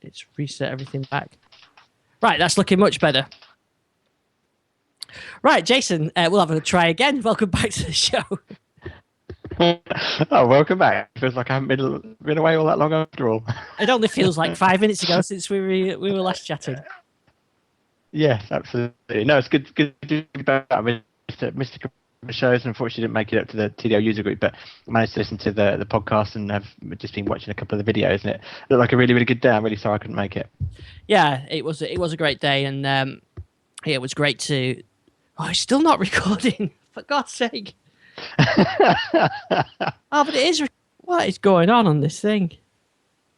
it's reset everything back. Right, that's looking much better. Right, Jason, we'll have a try again. Welcome back to the show. Oh, welcome back. Feels like I haven't been away all that long after all. It only feels like 5 minutes ago since we were last chatting. Yes, absolutely. No, it's good to be back. I mean, missed a couple of shows, and unfortunately didn't make it up to the TDL user group, but I managed to listen to the podcast and have just been watching a couple of the videos, and it looked like a really, really good day. I'm really sorry I couldn't make it. Yeah, it was a great day, and it was great to... Oh, it's still not recording, for God's sake. Oh, but it is... What is going on this thing?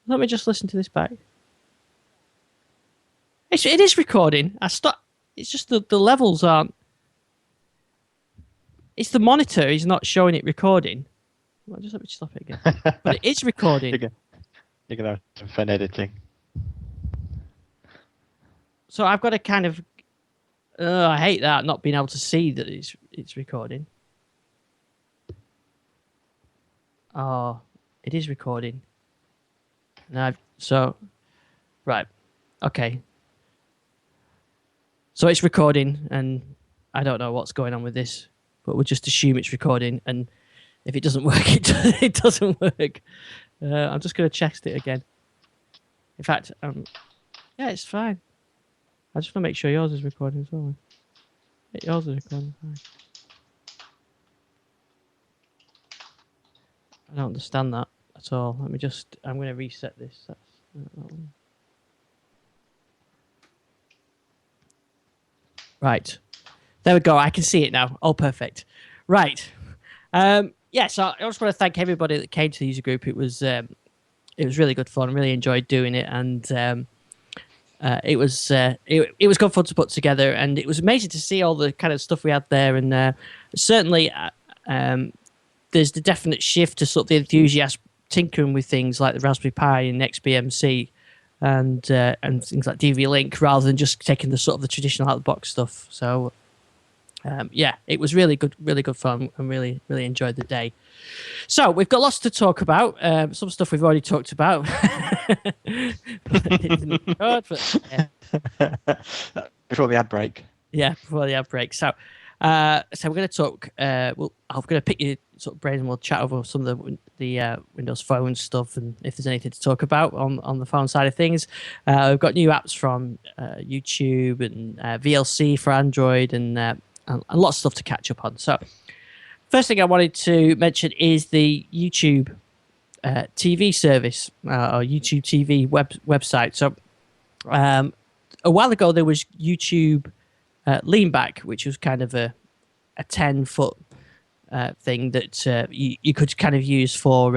Let me just listen to this back. It is recording. It's just the levels aren't... It's the monitor is not showing it recording. Well, just let me stop it again. But it is recording. You're gonna have some fun editing. So I've got to kind of... I hate that, not being able to see that it's recording. Oh, it is recording. Right. Okay. So it's recording, and I don't know what's going on with this, but we'll just assume it's recording, and if it doesn't work, it doesn't work. I'm just going to test it again. In fact, yeah, it's fine. I just want to make sure yours is recording as well. Yours is recording. Fine. I don't understand that at all. I'm going to reset this. That's that one. Right. There we go. I can see it now. Oh, perfect. Right. Yeah, so I just want to thank everybody that came to the user group. It was really good fun. I really enjoyed doing it, and it was good fun to put together, and it was amazing to see all the kind of stuff we had there, and certainly there's the definite shift to sort of the enthusiast tinkering with things like the Raspberry Pi and XBMC and things like DV Link, rather than just taking the sort of the traditional out of the box stuff. So yeah, it was really good fun, and really enjoyed the day. So we've got lots to talk about. Some stuff we've already talked about. Before the ad break. Yeah, before the ad break. So we're going to talk. I'm going to pick your sort of brains, and we'll chat over some of the Windows Phone stuff, and if there's anything to talk about on the phone side of things. We've got new apps from YouTube and VLC for Android, and lots of stuff to catch up on. So first thing I wanted to mention is the YouTube TV service, or YouTube TV website. So a while ago there was YouTube Lean Back, which was kind of a 10-foot thing that you could kind of use for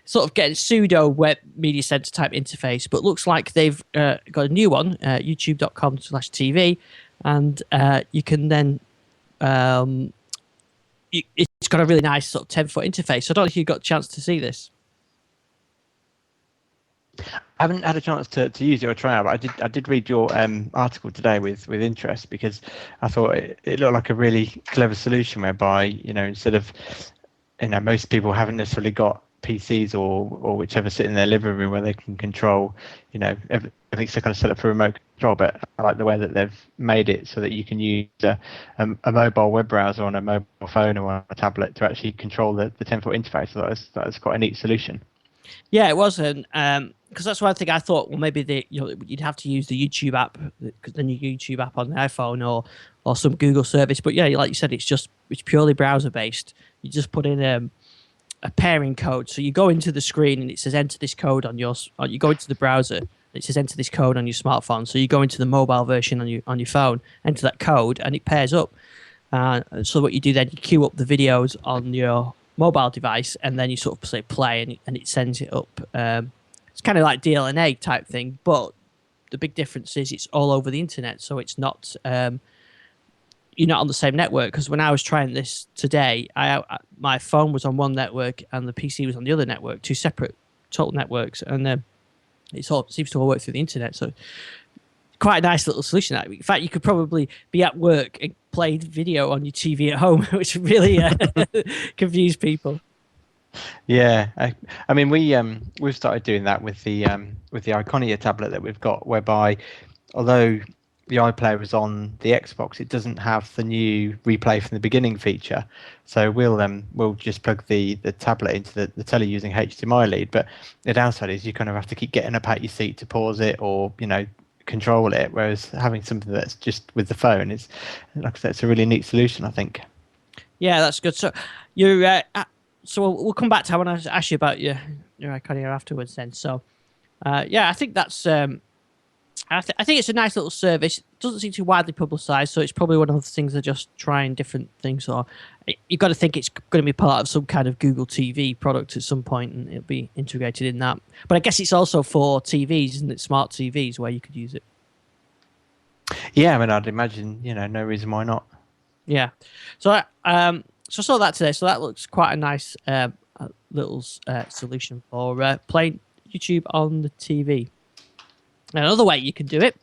sort of getting pseudo web media center type interface, but looks like they've got a new one, youtube.com/TV, and you can then it's got a really nice sort of 10-foot interface. So I don't know if you got a chance to see this. I haven't had a chance to use it or try it, but I did read your article today with interest, because I thought it looked like a really clever solution whereby, instead of, most people haven't necessarily got PCs or whichever sit in their living room where they can control, everything's kind of set up for remote control, but I like the way that they've made it so that you can use a mobile web browser on a mobile phone or on a tablet to actually control the 10-foot interface. So that was quite a neat solution. Yeah, it wasn't. Because that's one thing I thought. Well, maybe you'd have to use the YouTube app, because the new YouTube app on the iPhone or some Google service. But yeah, like you said, it's purely browser based. You just put in a pairing code. So you go into the screen and it says enter this code on your. You go into the browser and it says enter this code on your smartphone. So you go into the mobile version on your phone, enter that code, and it pairs up. So what you do then, you queue up the videos on your mobile device, and then you sort of say play, and it sends it up. It's kind of like DLNA type thing, but the big difference is it's all over the internet, so it's not you're not on the same network. Because when I was trying this today, my phone was on one network and the PC was on the other network, two separate total networks, and it seems to all work through the internet. So quite a nice little solution. In fact, you could probably be at work and play video on your TV at home, which really confuse people. Yeah, I mean we've started doing that with the Iconia tablet that we've got, whereby although the iPlayer is on the Xbox, it doesn't have the new replay from the beginning feature. So we'll just plug the tablet into the telly using HDMI lead. But the downside is you kind of have to keep getting up out your seat to pause it or control it. Whereas having something that's just with the phone is, like I said, it's a really neat solution, I think. Yeah, that's good. So you so we'll come back to. I want to ask you about your Iconia afterwards. Then, so yeah, I think that's I think it's a nice little service. It doesn't seem too widely publicised, so it's probably one of the things they're just trying different things. Or you've got to think it's going to be part of some kind of Google TV product at some point, and it'll be integrated in that. But I guess it's also for TVs, isn't it? Smart TVs where you could use it. Yeah, I mean, I'd imagine no reason why not. Yeah. So I saw that today. So that looks quite a nice little solution for playing YouTube on the TV. Another way you can do it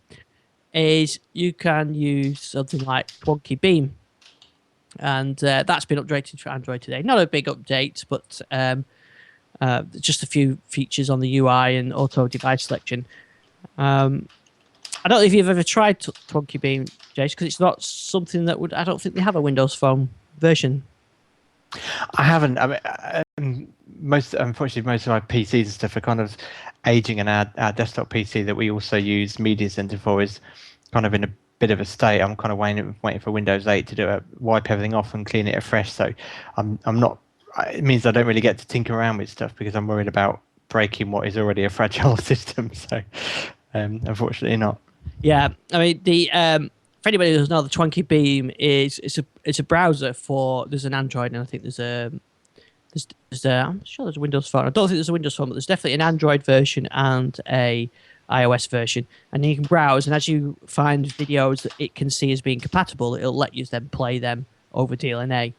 is you can use something like Twonky Beam, and that's been updated for Android today. Not a big update, but just a few features on the UI and auto device selection. I don't know if you've ever tried Twonky Beam, Jace, because it's not something that would. I don't think they have a Windows Phone version. I haven't. I mean, unfortunately, most of my PCs and stuff are kind of aging, and our desktop PC that we also use Media Center for is kind of in a bit of a state. I'm kind of waiting for Windows 8 to do it, wipe everything off and clean it afresh. So I'm not. It means I don't really get to tinker around with stuff because I'm worried about breaking what is already a fragile system. So unfortunately, not. Yeah, I mean for anybody who doesn't know, the Twonky Beam is it's a browser for. There's an Android, and I think there's I'm sure there's a Windows Phone. I don't think there's a Windows Phone, but there's definitely an Android version and a iOS version. And you can browse, and as you find videos that it can see as being compatible, it'll let you then play them over DLNA.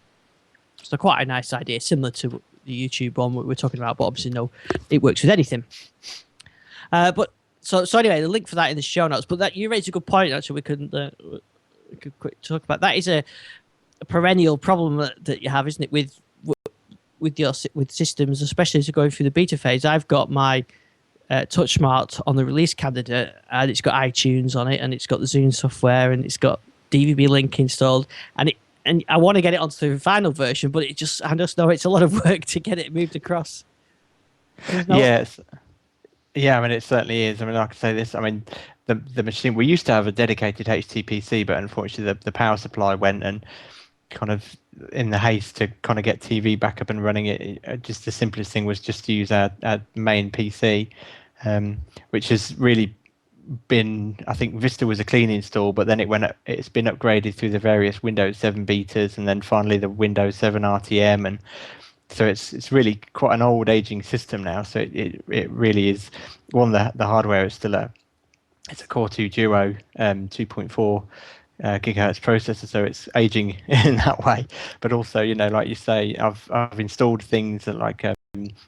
So quite a nice idea, similar to the YouTube one we're talking about, but obviously no, it works with anything. But so anyway, the link for that in the show notes. But that you raised a good point. Actually, we could quick talk about that. Is a perennial problem that you have, isn't it, with systems, especially as you're going through the beta phase. I've got my TouchSmart on the release candidate, and it's got iTunes on it, and it's got the Zune software, and it's got DVB Link installed, and I want to get it onto the final version, but I just know it's a lot of work to get it moved across. Yes. Yeah, I mean, it certainly is. I mean, like I say this, I mean, the machine, we used to have a dedicated HTPC, but unfortunately the power supply went, and kind of in the haste to kind of get TV back up and running, it just the simplest thing was just to use our main PC, which has really been, I think Vista was a clean install, but then it's been upgraded through the various Windows 7 betas, and then finally the Windows 7 RTM, and so it's really quite an old aging system now. So it really is one. The hardware is still it's a Core 2 Duo 2.4 gigahertz processor, so it's aging in that way. But also, like you say, I've installed things that like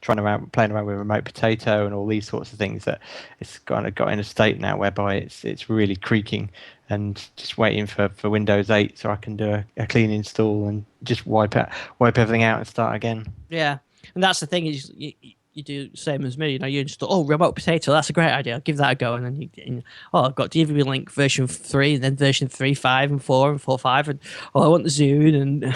playing around with Remote Potato and all these sorts of things, that it's kind of got in a state now whereby it's really creaking, and just waiting for Windows 8 so I can do a clean install and just wipe everything out and start again. Yeah, and that's the thing is you do the same as me. You install Remote Potato. That's a great idea. I'll give that a go, and then I've got DVB Link version 3, and then version 3, 5, and 4, and 4, 5, and I want the Zune, and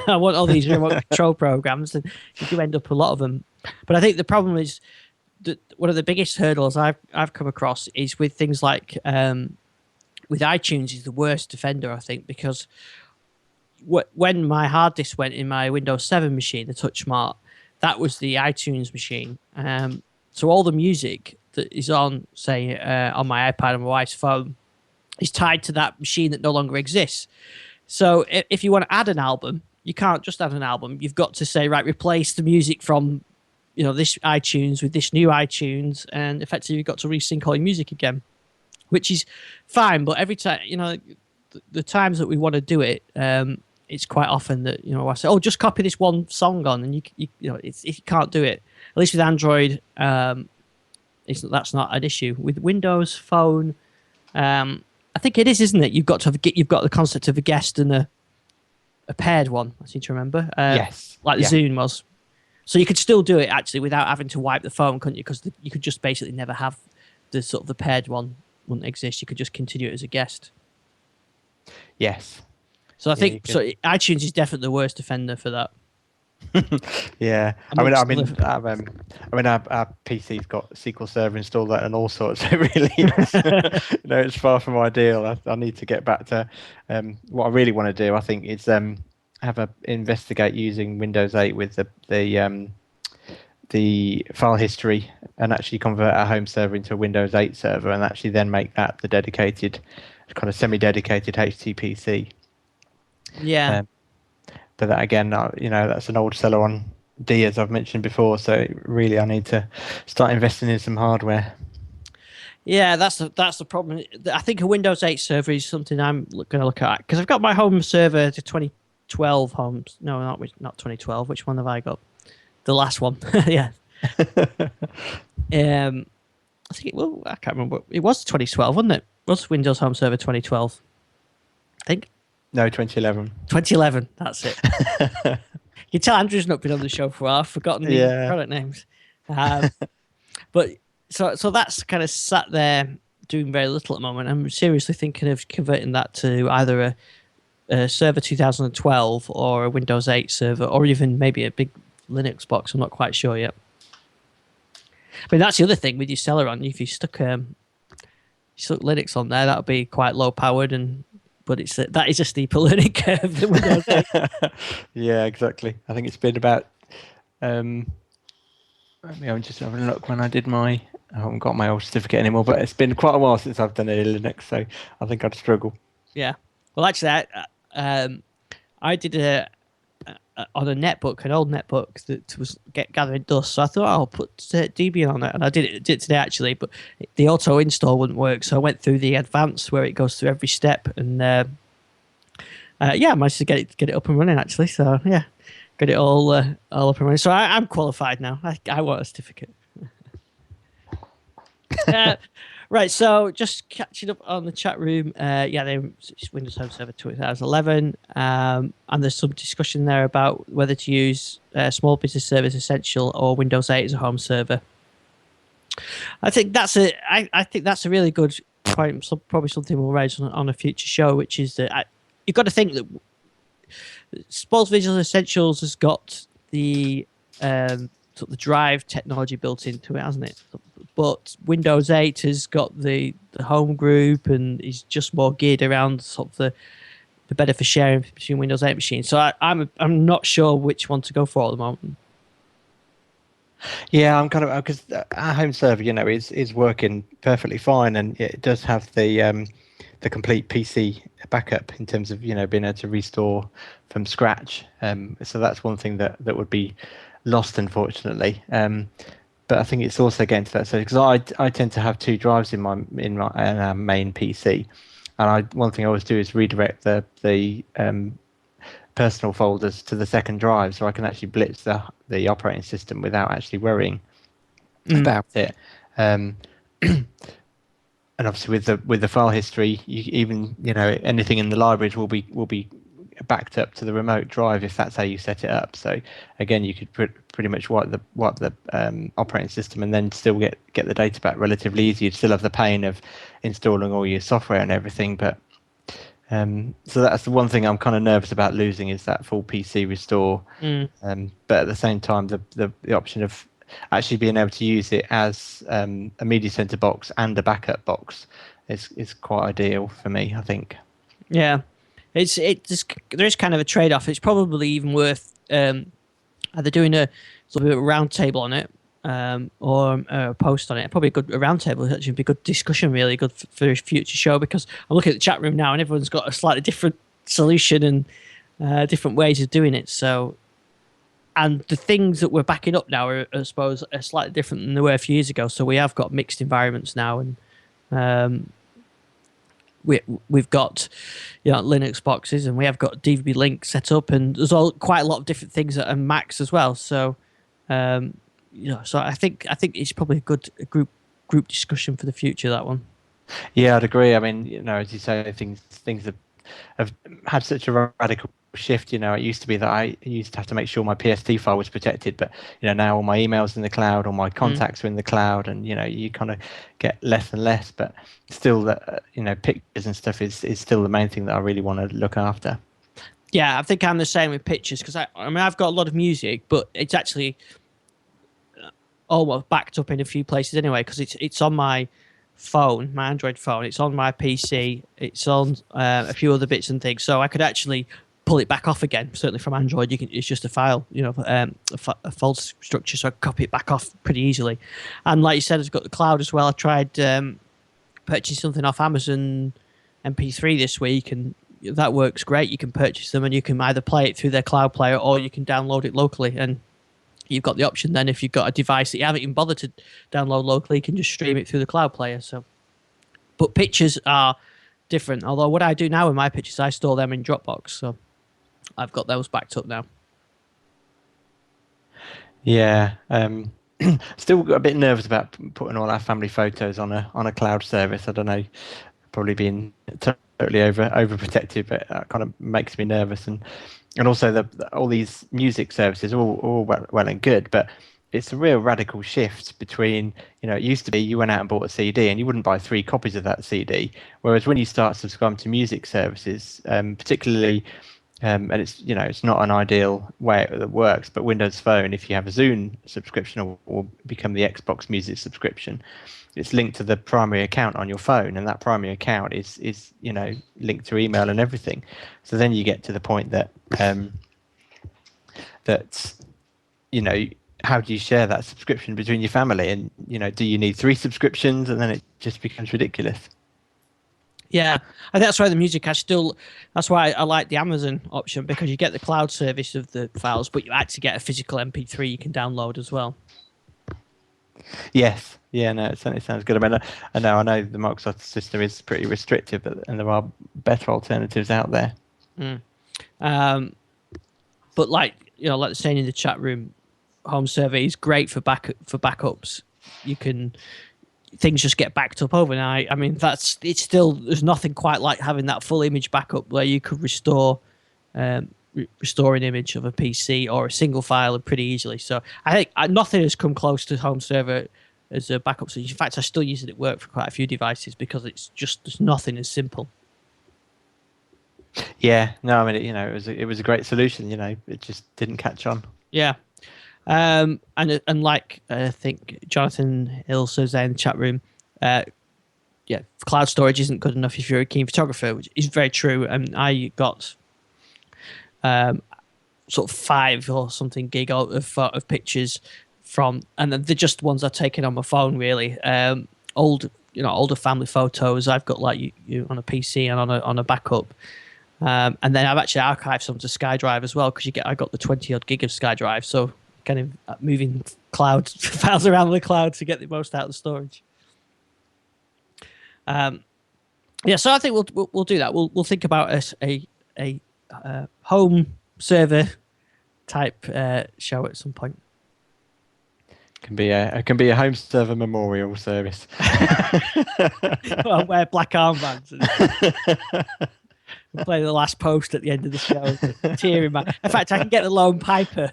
I want all these remote control programs, and you do end up a lot of them. But I think the problem is that one of the biggest hurdles I've come across is with things like with iTunes is the worst offender, I think, because when my hard disk went in my Windows 7 machine, the TouchSmart, that was the iTunes machine. So all the music that is on, say, on my iPad and my wife's phone is tied to that machine that no longer exists. So if you want to add an album, you can't just add an album. You've got to say, right, replace the music from this iTunes with this new iTunes, and effectively you've got to resync all your music again, which is fine. But every time, the times that we want to do it, it's quite often that I say, just copy this one song on, and you can't do it. At least with Android, that's not an issue. With Windows Phone, I think it is, isn't it? You've got the concept of a guest and a paired one. I seem to remember. Yes, like the Zune was. So you could still do it actually without having to wipe the phone, couldn't you? Because you could just basically never have the sort of the paired one wouldn't exist. You could just continue it as a guest. Yes. So I think so. iTunes is definitely the worst offender for that. Yeah, our PC's got SQL Server installed and all sorts. So really, it's far from ideal. I need to get back to what I really want to do. I think is investigate using Windows 8 with the file history and actually convert our home server into a Windows 8 server and actually then make that the dedicated, kind of semi-dedicated HTPC. Yeah. But that again, that's an old seller on D, as I've mentioned before. So really, I need to start investing in some hardware. Yeah, that's the problem. I think a Windows 8 server is something I'm going to look at because I've got my home server to 2012 homes. No, not 2012. Which one have I got? The last one. Yeah. I think I can't remember. It was 2012, wasn't it? It was Windows Home Server 2012. I think. No, 2011. 2011. That's it. You can tell Andrew's not been on the show for a while. I've forgotten the product names. But so that's kind of sat there doing very little at the moment. I'm seriously thinking of converting that to either a server 2012 or a Windows 8 server, or even maybe a big Linux box. I'm not quite sure yet. I mean, that's the other thing with your Celeron. If you stuck Linux on there, that would be quite low powered, but that is a steeper learning curve than Windows 8. Yeah, exactly. I think it's been about. I'm just having a look when I did I haven't got my old certificate anymore, but it's been quite a while since I've done any Linux, so I think I'd struggle. Yeah. Well, actually, I did on a netbook, an old netbook that was gathering dust. So I thought I'll put Debian on it, and I did it today actually. But the auto install wouldn't work, so I went through the advanced where it goes through every step, and I managed to get it up and running actually. So yeah, got it all up and running. So I'm qualified now. I want a certificate. Right, so just catching up on the chat room. It's Windows Home Server 2011, and there's some discussion there about whether to use Small Business Service Essential or Windows 8 as a home server. I think that's a really good point. Probably something we'll raise on a future show, which is that you've got to think that Small Business Essentials has got the sort of the drive technology built into it, hasn't it? But Windows 8 has got the home group and is just more geared around sort of the better for sharing between Windows 8 machines. So I'm not sure which one to go for at the moment. Yeah, I'm kind of because our home server, is working perfectly fine, and it does have the complete PC backup in terms of being able to restore from scratch. So that's one thing that would be lost, unfortunately. But I think it's also getting to that stage because I tend to have two drives in my main PC, and one thing I always do is redirect the personal folders to the second drive, so I can actually blitz the operating system without actually worrying about it. And obviously with the file history, anything in the libraries will be backed up to the remote drive if that's how you set it up. So again, you could pretty much wipe the operating system and then still get the data back relatively easy. You'd still have the pain of installing all your software and everything, but so that's the one thing I'm kind of nervous about losing is that full PC restore. But at the same time, the option of actually being able to use it as a media center box and a backup box is quite ideal for me, I think. Yeah. There is kind of a trade-off. It's probably even worth either doing a sort of a round table on it or a post on it. Probably a round table actually be a good discussion, really good for a future show, because I'm looking at the chat room now and everyone's got a slightly different solution and different ways of doing it. So, and the things that we're backing up now are, I suppose, are slightly different than they were a few years ago. So we have got mixed environments now, and we've got Linux boxes, and we have got DVB Link set up, and there's quite a lot of different things that are Macs as well. So so I think it's probably a good group discussion for the future, that one. Yeah, I'd agree. I mean, as you say, things have had such a radical shift. It used to be that I used to have to make sure my PSD file was protected, but now all my emails in the cloud, all my contacts are in the cloud, and you kind of get less and less. But still, that pictures and stuff is still the main thing that I really want to look after. Yeah, I think I'm the same with pictures, because I mean I've got a lot of music, but it's actually almost backed up in a few places anyway, because it's on my phone, my Android phone, it's on my PC, it's on a few other bits and things, so I could actually pull it back off again. Certainly from Android, it's just a file, a file structure, so I can copy it back off pretty easily. And like you said, it's got the cloud as well. I tried purchasing something off Amazon MP3 this week, and that works great. You can purchase them and you can either play it through their cloud player or you can download it locally, and you've got the option then, if you've got a device that you haven't even bothered to download locally, you can just stream it through the cloud player. So, but pictures are different. Although what I do now with my pictures, I store them in Dropbox, so I've got those backed up now. Yeah, still a bit nervous about putting all our family photos on a cloud service. I don't know, probably being totally overprotective, but it kind of makes me nervous. And also all these music services are all well and good, but it's a real radical shift between, it used to be you went out and bought a CD and you wouldn't buy 3 copies of that CD. Whereas when you start subscribing to music services, particularly, and it's not an ideal way that works, but Windows Phone, if you have a Zune subscription or become the Xbox Music subscription, it's linked to the primary account on your phone, and that primary account is linked to email and everything. So then you get to the point that how do you share that subscription between your family? And do you need 3 subscriptions? And then it just becomes ridiculous. Yeah, and that's why the music that's why I like the Amazon option, because you get the cloud service of the files, but you actually get a physical MP3 you can download as well. Yes. Yeah, no, it certainly sounds good. I mean, I know the Microsoft system is pretty restrictive, and there are better alternatives out there. But like they're saying in the chat room, home server is great for backups. Things just get backed up overnight. I mean, there's nothing quite like having that full image backup where you could restore an image of a PC or a single file pretty easily. So I think nothing has come close to home server as a backup solution. In fact, I still use it at work for quite a few devices because there's nothing as simple. Yeah, no, I mean, it was a great solution. It just didn't catch on. Yeah. And like I think Jonathan Hill says there in the chat room, cloud storage isn't good enough if you're a keen photographer, which is very true. And I got sort of 5 or something gig of pictures from, and they're just ones I've taken on my phone, really. Older family photos I've got like you on a PC and on a backup. And then I've actually archived some to SkyDrive as well, because I got the 20-odd gig of SkyDrive, so kind of moving cloud files around the cloud to get the most out of the storage. So I think we'll do that. We'll think about a home server type show at some point. Can be a home server memorial service. I'll wear black armbands. And play the last post at the end of the show. Tear in fact, I can get the Lone Piper.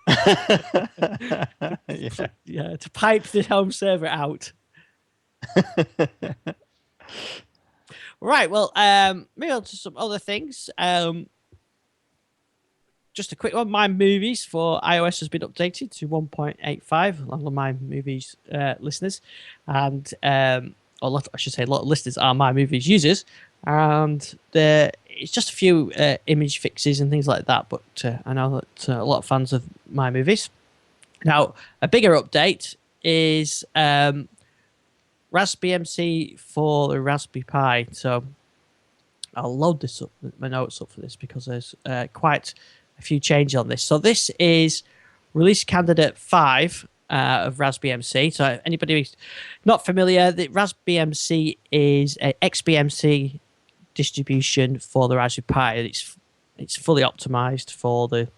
To pipe the home server out. Right, well, maybe on to some other things. Just a quick one. My Movies for iOS has been updated to 1.85. A lot of My Movies listeners, and I should say a lot of listeners are My Movies users. And it's just a few image fixes and things like that, but I know that a lot of fans of My Movies. Now, a bigger update is Raspberry MC for the Raspberry Pi. So I'll load my notes up for this, because there's quite a few changes on this. So this is release candidate 5 of Raspberry MC. So anybody who's not familiar, the Raspberry MC is a XBMC distribution for the Raspberry Pi. It's fully optimized for the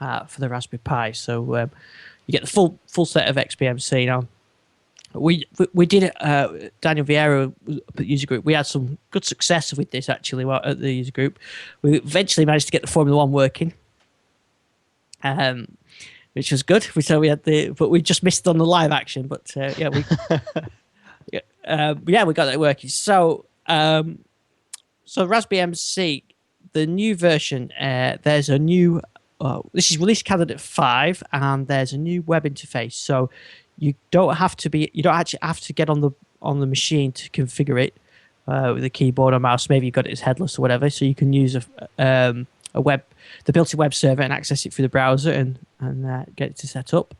Raspberry Pi. So you get the full set of XBMC now. we did it. Daniel Vieira at the user group. We had some good success with this actually at the user group. We eventually managed to get the Formula One working, which was good. So we had but we just missed on the live action. But yeah, we got that working. So so Raspberry MC, the new version. There's a new. This is release candidate 5, and there's a new web interface. So you don't actually have to get on the machine to configure it with a keyboard or mouse. Maybe you've got it as headless or whatever. So you can use the built-in web server and access it through the browser and get it to set up.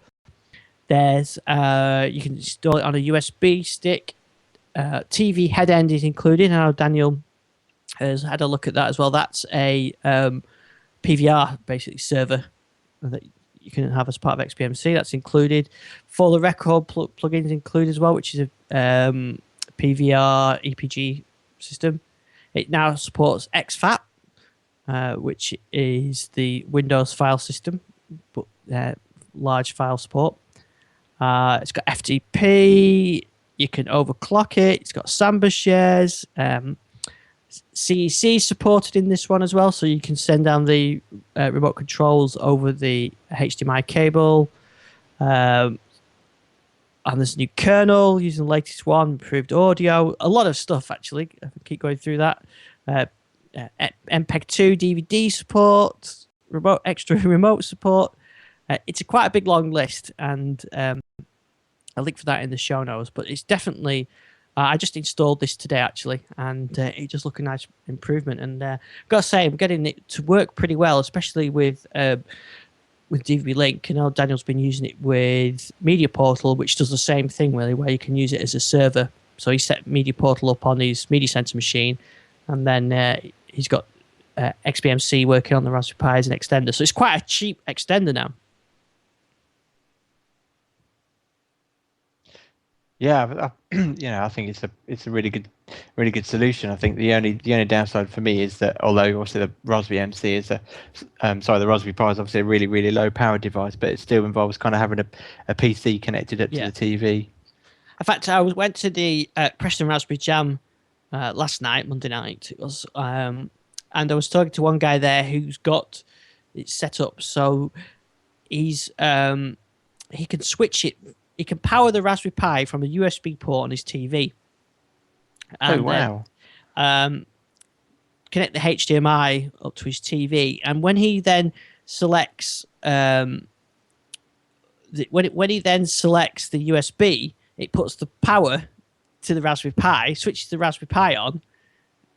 There's you can install it on a USB stick. TV head end is included. I know Daniel has had a look at that as well. That's a PVR basically server that you can have as part of XBMC. That's included. For the record plugins included as well, which is a PVR EPG system. It now supports exFAT, which is the Windows file system, but large file support. It's got FTP. You can overclock it. It's got Samba shares. CEC supported in this one as well, so you can send down the remote controls over the HDMI cable. And there's a new kernel using the latest one, improved audio, a lot of stuff actually. I can keep going through that. MPEG-2 DVD support, extra remote support. It's quite a big long list, and I'll link for that in the show notes. But it's definitely. I just installed this today actually, and it just looked a nice improvement. And I've got to say, I'm getting it to work pretty well, especially with DVB Link. You know, Daniel's been using it with Media Portal, which does the same thing really, where you can use it as a server. So he set Media Portal up on his Media Center machine, and then he's got XBMC working on the Raspberry Pi as an extender. So it's quite a cheap extender now. Yeah, I think it's a really good solution. I think the only downside for me is that although obviously the Raspberry MC is the Raspberry Pi is obviously a really low power device, but it still involves kind of having a PC connected up to the TV. In fact, I went to the Preston Raspberry Jam last night, Monday night. It was, and I was talking to one guy there who's got it set up so he can switch it. He can power the Raspberry Pi from a USB port on his TV. And oh, wow. Connect the HDMI up to his TV. And when he then selects when he then selects the USB, it puts the power to the Raspberry Pi, switches the Raspberry Pi on,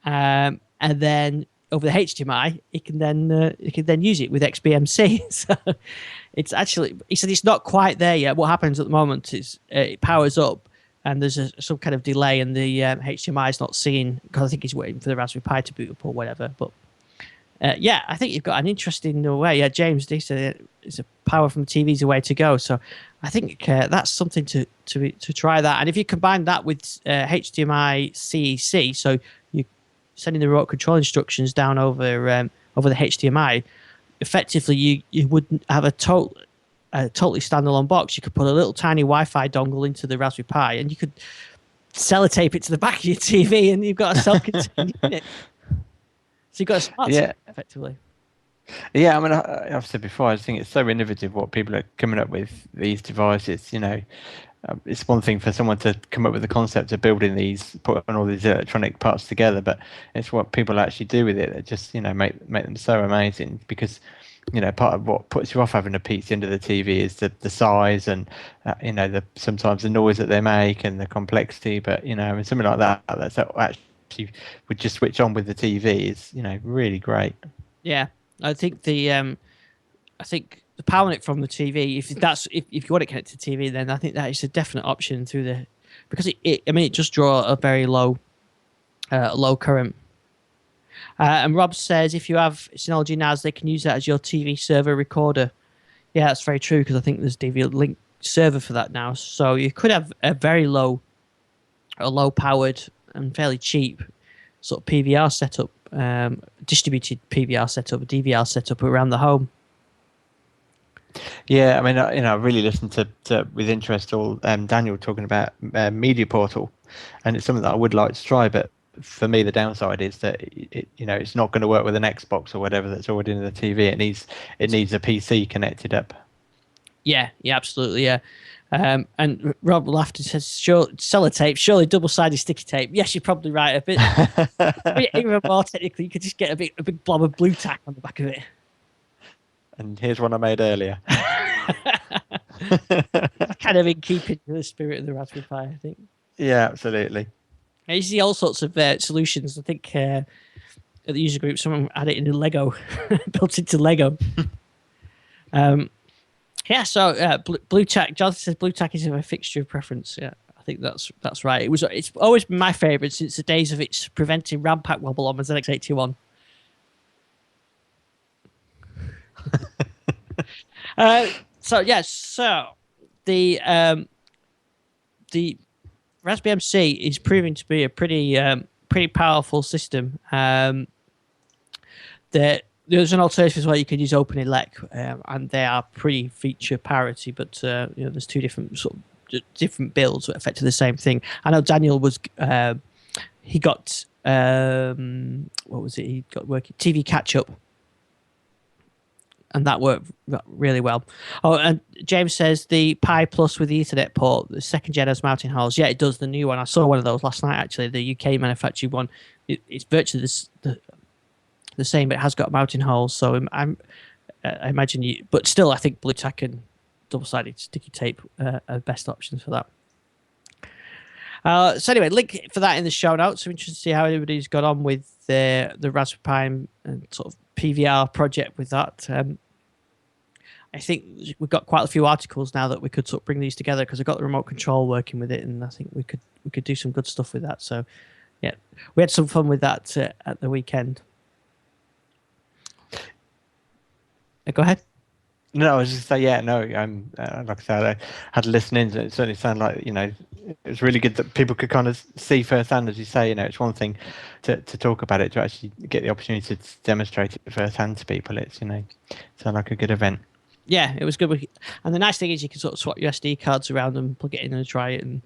and then over the HDMI, he can then use it with XBMC. So it's actually, he said it's not quite there yet. What happens at the moment is it powers up, and there's some kind of delay, and the HDMI is not seen because I think he's waiting for the Raspberry Pi to boot up or whatever. But yeah, I think you've got an interesting way. Yeah, James, they said it's a power from the TV is the way to go. So I think that's something to try that. And if you combine that with HDMI CEC, so you sending the remote control instructions down over the HDMI, effectively you wouldn't have a totally standalone box. You could put a little tiny Wi-Fi dongle into the Raspberry Pi, and you could sellotape it to the back of your TV, and you've got a self-contained unit. So you've got a smart TV, effectively. Yeah, I mean, I've said before, I think it's so innovative what people are coming up with these devices. You know, it's one thing for someone to come up with the concept of building these, putting all these electronic parts together, but it's what people actually do with it that just, you know, make them so amazing. Because, you know, part of what puts you off having a PC under the TV is the size and, you know, sometimes the noise that they make and the complexity. But, you know, I mean, something like that that's actually would just switch on with the TV is, you know, really great. Yeah, I think the powering it from the TV, if you want it connected to TV, then I think that is a definite option through because it just draw a very low current. And Rob says if you have Synology NAS, they can use that as your TV server recorder. Yeah, that's very true, because I think there's DV Link server for that now. So you could have a low powered and fairly cheap sort of PVR setup, distributed PVR setup, DVR setup around the home. Yeah, I mean, I really listened to with interest all Daniel talking about Media Portal, and it's something that I would like to try. But for me, the downside is that it's not going to work with an Xbox or whatever that's already in the TV. It needs a PC connected up. Yeah, absolutely, yeah. And Rob laughed and says, "Sure, sellotape, surely double-sided sticky tape." Yes, you're probably right. A bit, even more technically, you could just get a big blob of blue tack on the back of it. And here's one I made earlier. Kind of in keeping with the spirit of the Raspberry Pi, I think. Yeah, absolutely. You see all sorts of solutions. I think at the user group, someone had it in Lego, built into Lego. Yeah, so blue tack. Jonathan says blue tack is a fixture of preference. Yeah, I think that's right. It's always been my favourite since the days of its preventing RAM pack wobble on the ZX81. So the Raspberry MC is proving to be a pretty powerful system. There's an alternative as well. You can use OpenELEC, and they are pretty feature parity, but there's two different different builds that affect the same thing. I know Daniel was he got what was it? He got working TV catch up, and that worked really well. Oh, and James says the Pi Plus with the Ethernet port, the second gen has mounting holes. Yeah, it does. The new one, I saw one of those last night. Actually, the UK manufactured one. It's virtually the same, but it has got mounting holes. So I imagine you, but still, I think blue tack and double-sided sticky tape are best options for that. So anyway, link for that in the show notes. So interested to see how everybody's got on with the Raspberry Pi and sort of PVR project with that. I think we've got quite a few articles now that we could sort of bring these together because I've got the remote control working with it, and I think we could do some good stuff with that. So yeah, we had some fun with that at the weekend. Go ahead. No, I was just say, yeah, no. Like I said, I had to listen in. It certainly sounded like it was really good that people could kind of see firsthand, as you say. It's one thing to talk about it, to actually get the opportunity to demonstrate it firsthand to people. It's sounded like a good event. Yeah, it was good. And the nice thing is you can sort of swap your SD cards around and plug it in and try it. And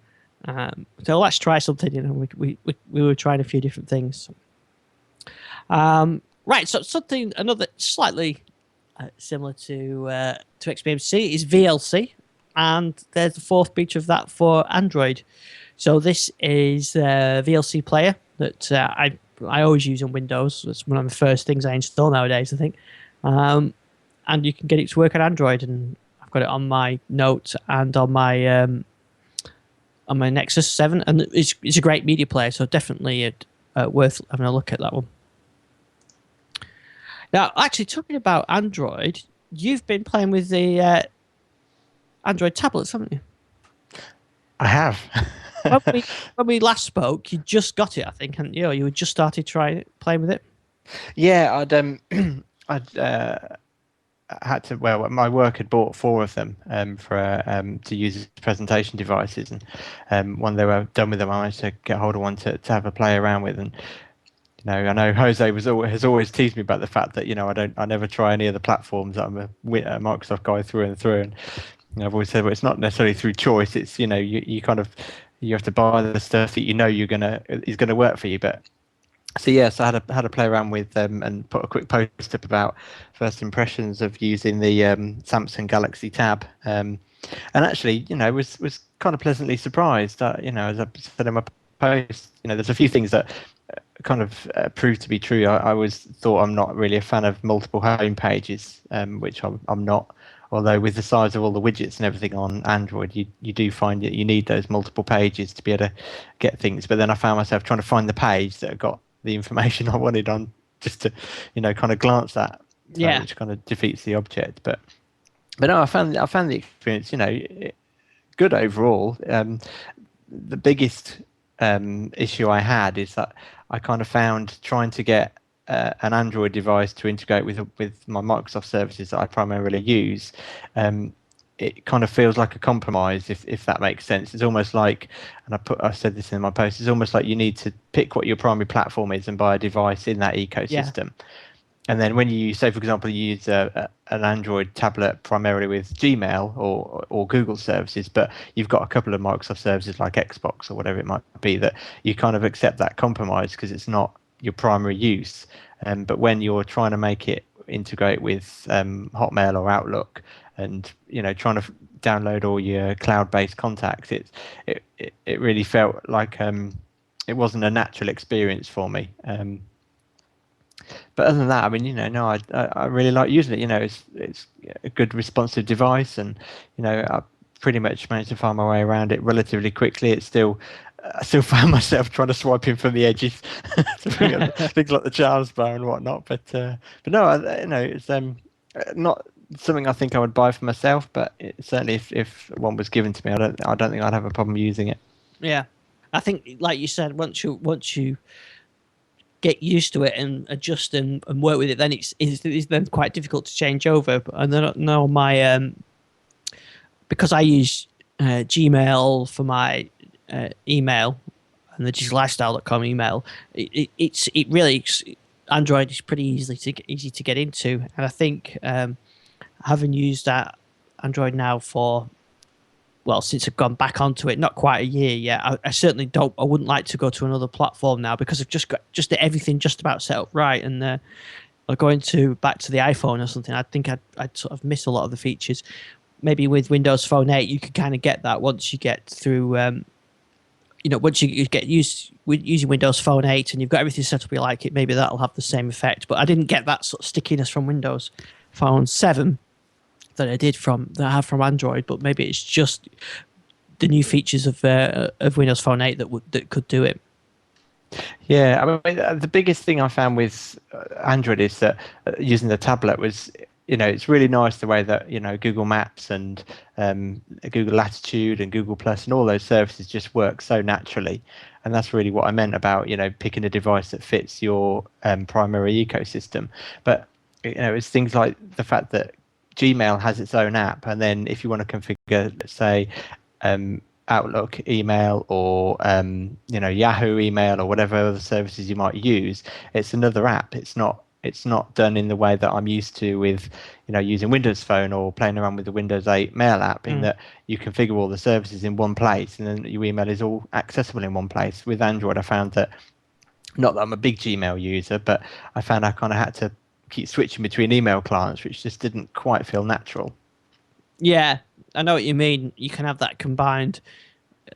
so let's try something. We were trying a few different things. Right, so another slightly similar to XBMC is VLC, and there's the fourth beta of that for Android. So this is a VLC player that I always use on Windows. It's one of the first things I install nowadays, I think. And you can get it to work on Android, and I've got it on my Note and on my Nexus 7, and it's a great media player, so definitely worth having a look at that one. Now, actually, talking about Android, you've been playing with the Android tablets, haven't you? I have. when we last spoke, you just got it, I think, hadn't you? You had just started playing with it. Yeah, I'd had to. Well, my work had bought 4 of them to use as presentation devices, and when they were done with them, I managed to get hold of one to have a play around with. And I know Jose has always teased me about the fact that I never try any of the platforms. I'm a Microsoft guy through and through, and I've always said, well, it's not necessarily through choice. It's you have to buy the stuff that is gonna work for you. But so yes, I had a play around with them and put a quick post up about first impressions of using the Samsung Galaxy Tab, and actually was kind of pleasantly surprised. As I said in my post, there's a few things that kind of proved to be true. I always thought I'm not really a fan of multiple home pages, which I'm not. Although with the size of all the widgets and everything on Android, you do find that you need those multiple pages to be able to get things. But then I found myself trying to find the page that got the information I wanted on, just to kind of glance at, which kind of defeats the object. But no, I found the experience good overall. The biggest issue I had is that I kind of found trying to get an Android device to integrate with my Microsoft services that I primarily use. It kind of feels like a compromise, if that makes sense. It's almost like, and I said this in my post, it's almost like you need to pick what your primary platform is and buy a device in that ecosystem. And then when you say, for example, you use an Android tablet primarily with Gmail or Google services, but you've got a couple of Microsoft services like Xbox or whatever it might be, that you kind of accept that compromise because it's not your primary use. But when you're trying to make it integrate with Hotmail or Outlook, and trying to download all your cloud-based contacts, it really felt like it wasn't a natural experience for me. But other than that, I mean, no, I really like using it. It's a good responsive device, and I pretty much managed to find my way around it relatively quickly. I still found myself trying to swipe in from the edges to bring up things like the Charles bar and whatnot. But no, it's not something I think I would buy for myself. But certainly, if one was given to me, I don't think I'd have a problem using it. Yeah, I think, like you said, once you get used to it and adjust and work with it, then it's then quite difficult to change over. And then no, my because I use Gmail for my email and the digitallifestyle.com email, it really Android is pretty easy to get into, and I think having used that Android now for, well, since I've gone back onto it, not quite a year yet. I certainly don't. I wouldn't like to go to another platform now because I've just got everything just about set up right. And going back to the iPhone or something, I think I'd sort of miss a lot of the features. Maybe with Windows Phone 8, you can kind of get that once you get through. Once you get used with using Windows Phone 8 and you've got everything set up you like it, maybe that'll have the same effect. But I didn't get that sort of stickiness from Windows Phone 7. That I have from Android, but maybe it's just the new features of Windows Phone 8 that could do it. Yeah, I mean, the biggest thing I found with Android is that using the tablet was, it's really nice the way that Google Maps and Google Latitude and Google Plus and all those services just work so naturally, and that's really what I meant about picking a device that fits your primary ecosystem. But it's things like the fact that Gmail has its own app, and then if you want to configure, let's say, Outlook email or Yahoo email or whatever other services you might use, it's another app. It's not done in the way that I'm used to with using Windows Phone or playing around with the Windows 8 mail app, in that you configure all the services in one place and then your email is all accessible in one place. With Android, I found that, not that I'm a big Gmail user, but I found I kind of had to keep switching between email clients, which just didn't quite feel natural. Yeah, I know what you mean. You can have that combined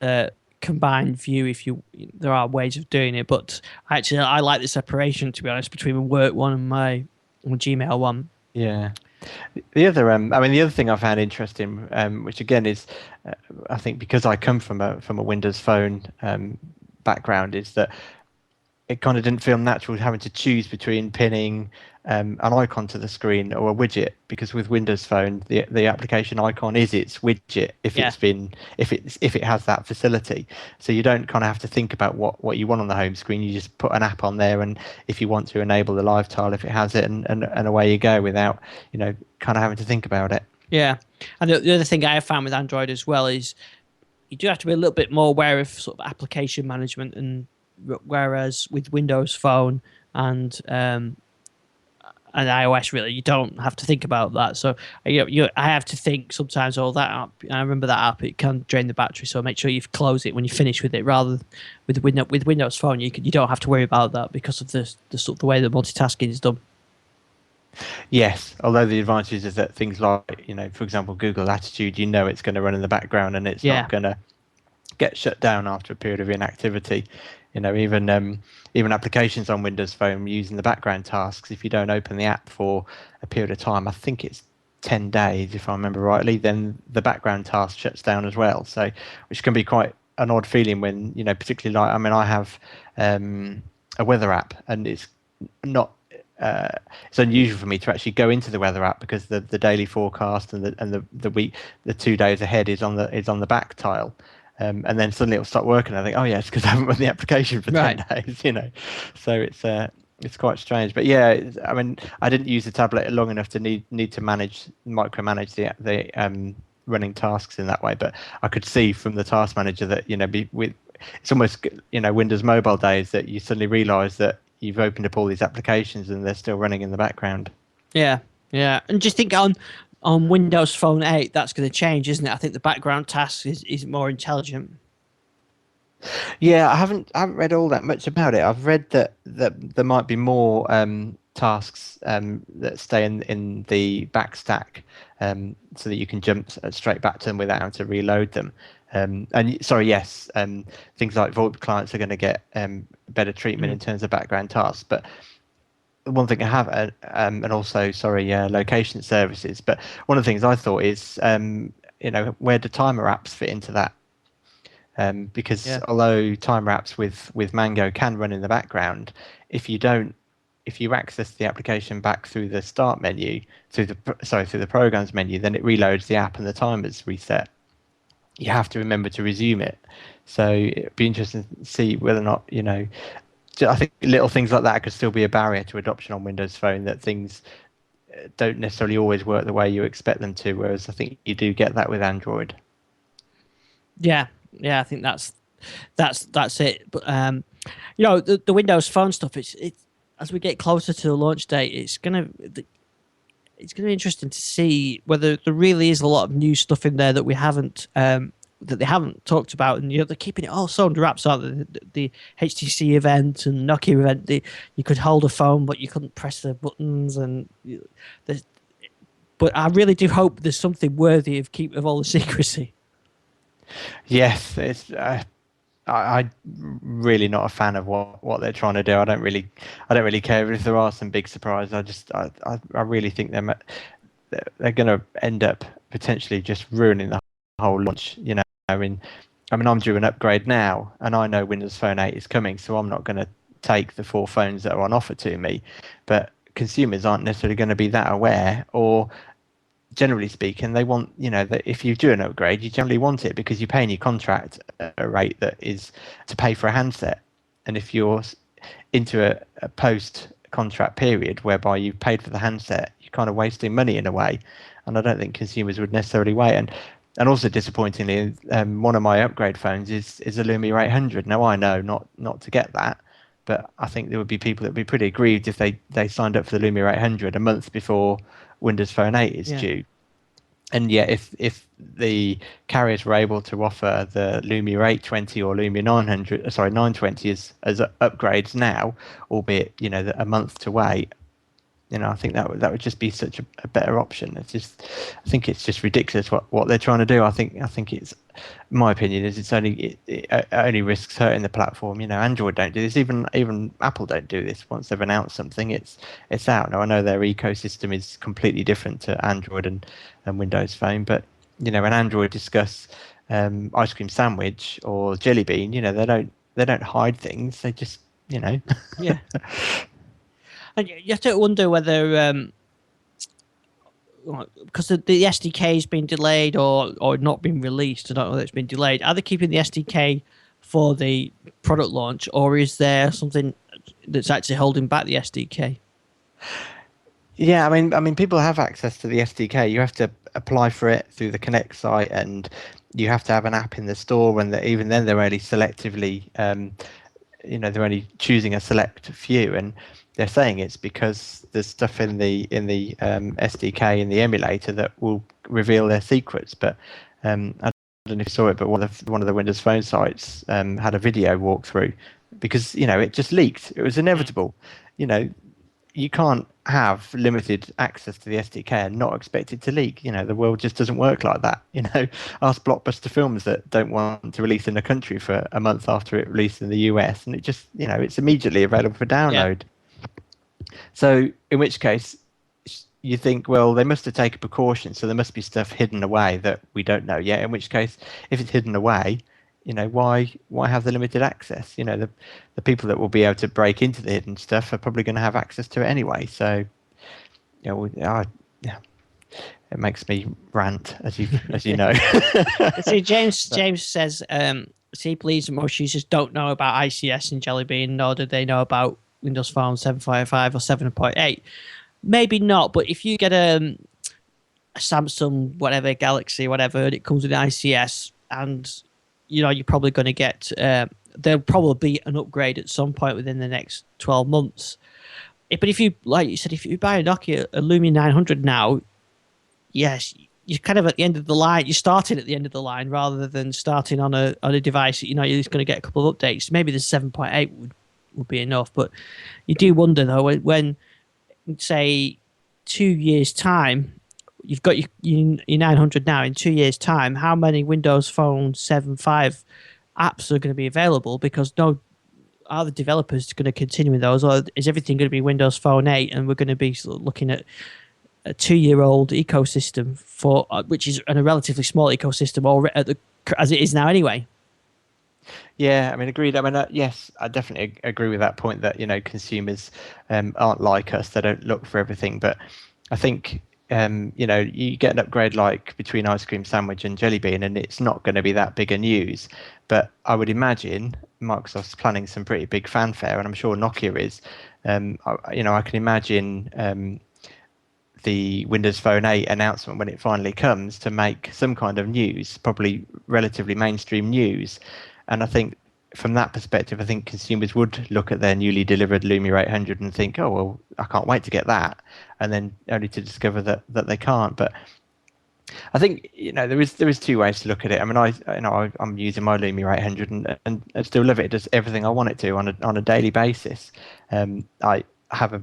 view if there are ways of doing it, but actually I like the separation, to be honest, between the work one and my Gmail one. Yeah. The other thing I found interesting, which again is, I think because I come from a Windows Phone background, is that it kind of didn't feel natural having to choose between pinning an icon to the screen or a widget, because with Windows Phone the application icon is its widget if it has that facility. So you don't kind of have to think about what you want on the home screen. You just put an app on there, and if you want to enable the live tile if it has it, and away you go without kind of having to think about it. Yeah, and the other thing I have found with Android as well is you do have to be a little bit more aware of sort of application management, and whereas with Windows Phone and iOS, really, you don't have to think about that. So I have to think sometimes. Oh, that app, I remember that app, it can drain the battery. So make sure you close it when you finish with it. Rather with Windows Phone, you don't have to worry about that because of the way the multitasking is done. Yes, although the advantage is that things like for example, Google Latitude, it's going to run in the background and it's not going to get shut down after a period of inactivity. Even applications on Windows Phone using the background tasks, if you don't open the app for a period of time, I think it's 10 days if I remember rightly, then the background task shuts down as well. So which can be quite an odd feeling when particularly I have a weather app, and it's not it's unusual for me to actually go into the weather app because the daily forecast and the week, the 2 days ahead is on the back tile. And then suddenly it'll start working. I think, oh yeah, it's because I haven't run the application for 10 days, So it's quite strange. But yeah, I didn't use the tablet long enough to need to micromanage the running tasks in that way. But I could see from the task manager that it's almost Windows Mobile days that you suddenly realise that you've opened up all these applications and they're still running in the background. Yeah, yeah. And just think on Windows Phone 8, that's going to change, isn't it? I think the background task is more intelligent. Yeah, I haven't read all that much about it. I've read that there might be more tasks that stay in the back stack, so that you can jump straight back to them without having to reload them. Sorry, yes, things like VoIP clients are going to get better treatment in terms of background tasks. But one thing I have, and also, sorry, location services. But one of the things I thought is, where do timer apps fit into that? Because although timer apps with Mango can run in the background, if you access the application back through the start menu, through the programs menu, then it reloads the app and the timer's reset. You have to remember to resume it. So it'd be interesting to see whether or not, I think little things like that could still be a barrier to adoption on Windows Phone, that things don't necessarily always work the way you expect them to, whereas I think you do get that with Android. Yeah, I think that's it. But the Windows Phone stuff, it's as we get closer to the launch date, it's gonna be interesting to see whether there really is a lot of new stuff in there that we haven't that they haven't talked about, and they're keeping it all so under wraps, aren't they? The HTC event and Nokia event, you could hold a phone but you couldn't press the buttons, but I really do hope there's something worthy of all the secrecy. Yes, it's. I'm really not a fan of what they're trying to do. I don't really care if there are some big surprises. I really think they're going to end up potentially just ruining the whole launch. I mean, I'm due an upgrade now, and I know Windows Phone 8 is coming, so I'm not going to take the 4 phones that are on offer to me. But consumers aren't necessarily going to be that aware, or generally speaking, they want, that if you do an upgrade, you generally want it because you pay in your contract a rate that is to pay for a handset. And if you're into a post-contract period whereby you've paid for the handset, you're kind of wasting money in a way. And I don't think consumers would necessarily wait. And also, disappointingly, one of my upgrade phones is a Lumia 800. Now, I know not to get that, but I think there would be people that would be pretty aggrieved if they signed up for the Lumia 800 a month before Windows Phone 8 is due. And yet, if the carriers were able to offer the Lumia 820 or Lumia 920 as upgrades now, albeit a month to wait, I think that would just be such a better option. I think it's just ridiculous what they're trying to do. I think it's, my opinion is, it only risks hurting the platform. Android don't do this. Even Apple don't do this. Once they've announced something, it's out. Now I know their ecosystem is completely different to Android and Windows Phone, but when Android discuss ice cream sandwich or jelly bean, they don't hide things. They just yeah. And you have to wonder whether, because the SDK has been delayed or not been released, I don't know whether it's been delayed. Are they keeping the SDK for the product launch, or is there something that's actually holding back the SDK? Yeah, I mean, people have access to the SDK. You have to apply for it through the Connect site, and you have to have an app in the store. And even then, they're only selectively, they're only choosing a select few, and they're saying it's because there's stuff in the SDK in the emulator that will reveal their secrets. But I don't know if you saw it, but one of the Windows Phone sites had a video walkthrough because it just leaked. It was inevitable. You can't have limited access to the SDK and not expect it to leak. The world just doesn't work like that. Ask Blockbuster Films that don't want to release in a country for a month after it released in the US, and it just it's immediately available for download. Yeah. So in which case you think, well, they must have taken precautions, so there must be stuff hidden away that we don't know yet. In which case, if it's hidden away, why have the limited access? The people that will be able to break into the hidden stuff are probably going to have access to it anyway. So, it makes me rant, as you know. See, James says, he believes that most users don't know about ICS and Jelly Bean, nor do they know about Windows Phone 7.5 or 7.8. Maybe not, but if you get a Samsung, whatever, Galaxy, whatever, and it comes with ICS, and you're probably going to get there'll probably be an upgrade at some point within the next 12 months. But if you, like you said, if you buy a Nokia, a Lumia 900 now, yes, you're kind of at the end of the line. You're starting at the end of the line rather than starting on a device that you're just going to get a couple of updates. Maybe the 7.8 would be enough, but you do wonder though when say 2 years time, you've got your 900 now. In 2 years time, how many Windows Phone 7.5 apps are going to be available? Because are the developers going to continue with those, or is everything going to be Windows Phone 8 and we're going to be sort of looking at a 2-year-old ecosystem for which is a relatively small ecosystem already as it is now anyway? Yeah, I mean, agreed. I mean, yes, I definitely agree with that point that consumers aren't like us; they don't look for everything. But I think you get an upgrade like between ice cream sandwich and jelly bean, and it's not going to be that big a news. But I would imagine Microsoft's planning some pretty big fanfare, and I'm sure Nokia is. I can imagine the Windows Phone 8 announcement when it finally comes to make some kind of news, probably relatively mainstream news. And I think from that perspective, I think consumers would look at their newly delivered Lumia 800 and think, oh, well, I can't wait to get that. And then only to discover that they can't. But I think there is two ways to look at it. I mean, I'm using my Lumia 800 and I still love it. It does everything I want it to on a daily basis. I have a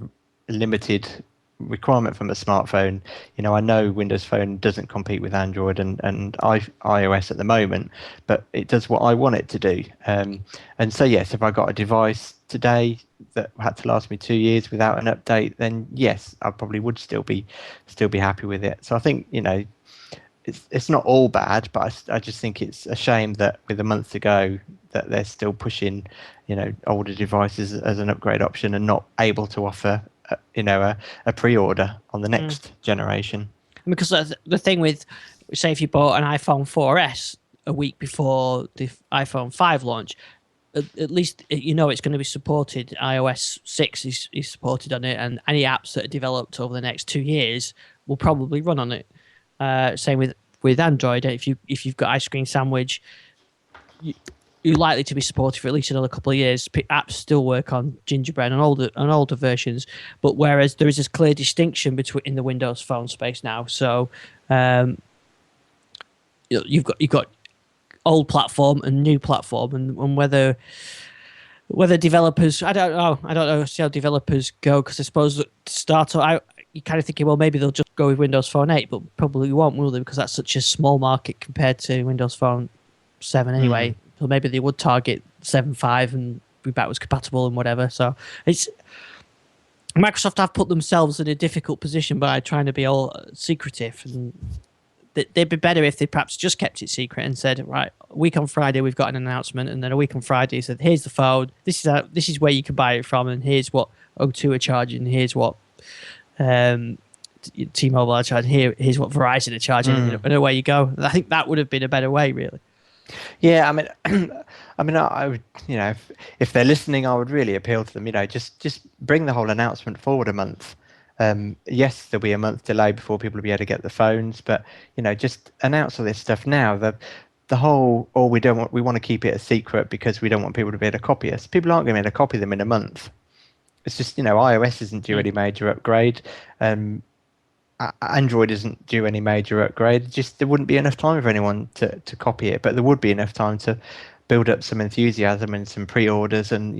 limited requirement from a smartphone. I know Windows Phone doesn't compete with Android and iOS at the moment, but it does what I want it to do. And so yes, if I got a device today that had to last me 2 years without an update, then yes, I probably would still be happy with it. So I think it's not all bad, but I just think it's a shame that with a month to go that they're still pushing older devices as an upgrade option and not able to offer a pre-order on the next generation. Because the thing with, say, if you bought an iPhone 4S a week before the iPhone 5 launch, at least it's going to be supported. iOS 6 is supported on it, and any apps that are developed over the next 2 years will probably run on it. Same with Android. If you've got Ice Cream Sandwich, you're likely to be supported for at least another couple of years. Apps still work on Gingerbread and older versions, but whereas there is this clear distinction between the Windows Phone space now. So you've got old platform and new platform, and whether developers, I don't know, see how developers go, because I suppose you're kind of thinking, well, maybe they'll just go with Windows Phone 8, but probably won't, will they? Because that's such a small market compared to Windows Phone 7 anyway. So maybe they would target 7.5 and be backwards compatible and whatever. So Microsoft have put themselves in a difficult position by trying to be all secretive, and they'd be better if they perhaps just kept it secret and said, right, a week on Friday we've got an announcement, and then a week on Friday said, here's the phone, this is where you can buy it from, and here's what O2 are charging, here's what T-Mobile are charging, here's what Verizon are charging, and away you go. I think that would have been a better way, really. Yeah, I mean, I would, if they're listening, I would really appeal to them. Just bring the whole announcement forward a month. Yes, there'll be a month delay before people will be able to get the phones, but just announce all this stuff now. The whole, we want to keep it a secret because we don't want people to be able to copy us. People aren't going to be able to copy them in a month. It's just iOS isn't due any major upgrade. Android isn't due any major upgrade. Just there wouldn't be enough time for anyone to copy it, but there would be enough time to build up some enthusiasm and some pre-orders, and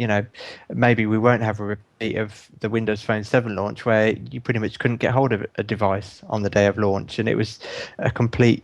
maybe we won't have a repeat of the Windows Phone 7 launch where you pretty much couldn't get hold of a device on the day of launch, and it was a complete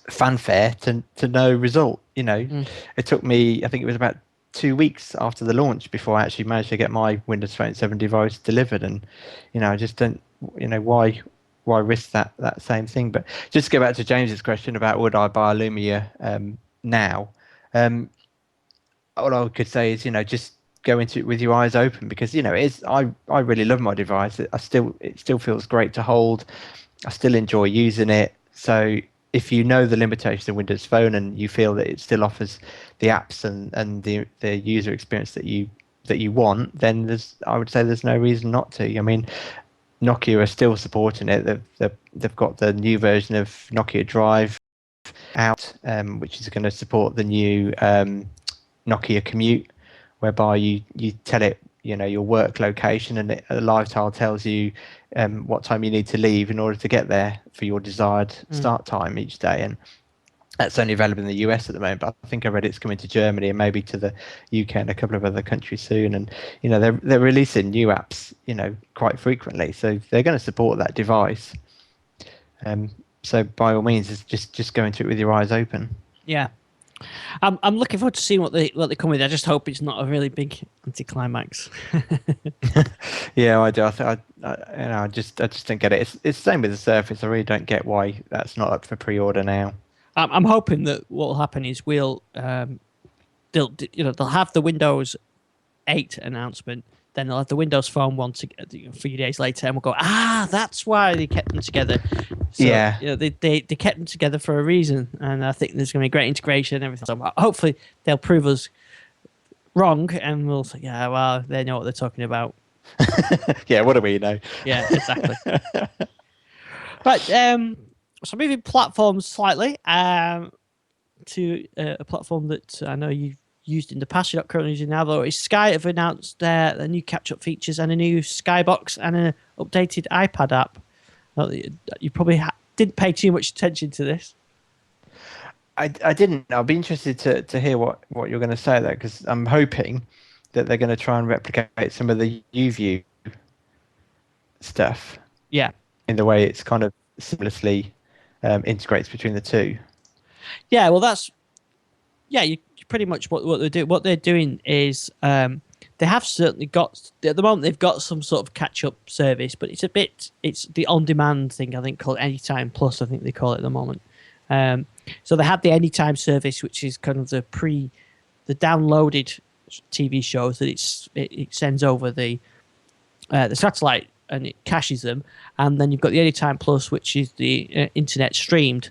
fanfare to no result. It took me, I think it was about 2 weeks after the launch before I actually managed to get my Windows Phone 7 device delivered, and I just don't why risk that same thing. But just to go back to James's question about would I buy a Lumia now, all I could say is just go into it with your eyes open, because I really love my device. It still feels great to hold. I still enjoy using it. So if you know the limitations of Windows Phone and you feel that it still offers the apps and the user experience that you want, then I would say there's no reason not to. I mean, Nokia are still supporting it. They've got the new version of Nokia Drive out, which is going to support the new Nokia Commute, whereby you tell it, your work location, and a live tile tells you what time you need to leave in order to get there for your desired start time each day. And that's only available in the US at the moment, but I think I read it's coming to Germany and maybe to the UK and a couple of other countries soon. And they're releasing new apps quite frequently, so they're going to support that device. So by all means, it's just go into it with your eyes open. Yeah. I'm looking forward to seeing what they come with. I just hope it's not a really big anticlimax. Yeah, I do. I just don't get it. It's the same with the Surface. I really don't get why that's not up for pre-order now. I'm hoping that what will happen is they'll have the Windows 8 announcement, then they'll have the Windows Phone one a few days later, and we'll go, that's why they kept them together. So, yeah, they kept them together for a reason, and I think there's going to be great integration and everything. So hopefully they'll prove us wrong, and we'll say, yeah, well, they know what they're talking about. Yeah, what do we know? Yeah, exactly. Right, so moving platforms slightly to a platform that I know you've used in the past, you're not currently using now, though. Is Sky have announced their new catch-up features and a new Skybox and an updated iPad app. You probably didn't pay too much attention to this. I didn't. I'll be interested to hear what you're going to say there, because I'm hoping that they're going to try and replicate some of the UView stuff. Yeah. In the way it's kind of seamlessly integrates between the two. Yeah, well, you pretty much what they do. What they're doing is they have certainly got, at the moment they've got some sort of catch-up service, but it's the on-demand thing, I think, called Anytime Plus, I think they call it at the moment. So they had the Anytime service, which is kind of the downloaded TV shows that it sends over the satellite and it caches them, and then you've got the Anytime Plus, which is the internet streamed.